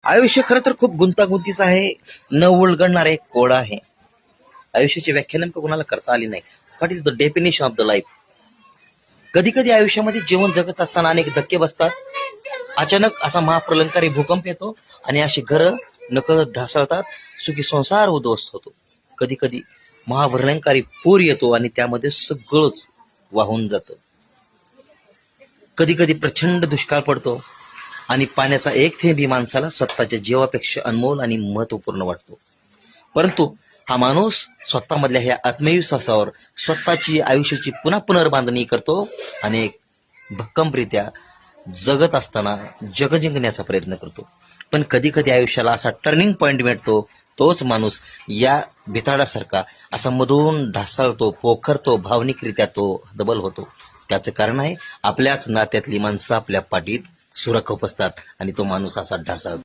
आयुष्य खरं तर खूप गुंतागुंतीचं आहे, न उलगडणारे एक कोड आहे. आयुष्याची व्याख्या नेमकं कोणाला करता आली नाही. What is the definition of the life? कधी कधी आयुष्यामध्ये जीवन जगत असताना अनेक धक्के बसतात. अचानक असा महाप्रलंकारी भूकंप येतो आणि अशी घरं नकळत ढासळतात. सुखी संसार उद्ध्वस्त होतो. कधी कधी महाप्रलंकारी पूर येतो आणि त्यामध्ये सगळंच वाहून जातं. कधी कधी प्रचंड दुष्काळ पडतो आणि पाण्याचा एक थेंबही माणसाला स्वतःच्या जीवापेक्षा अनमोल आणि महत्वपूर्ण वाटतो. परंतु हा माणूस स्वतःमधल्या ह्या आत्मविश्वासावर स्वतःची आयुष्याची पुन्हा पुनर्बांधणी करतो आणि एक भक्कमरित्या जगत असताना जग जिंकण्याचा प्रयत्न करतो. पण कधी कधी आयुष्याला असा टर्निंग पॉइंट मिळतो. तोच माणूस या भिताडासारखा असा मधून ढासळतो, पोखरतो, भावनिकरित्या तो हतबल होतो. त्याचं कारण आहे आपल्याच नात्यातली माणसं आपल्या पाठीत सुरख उपसतात आणि तो माणूस असा ढासळतो.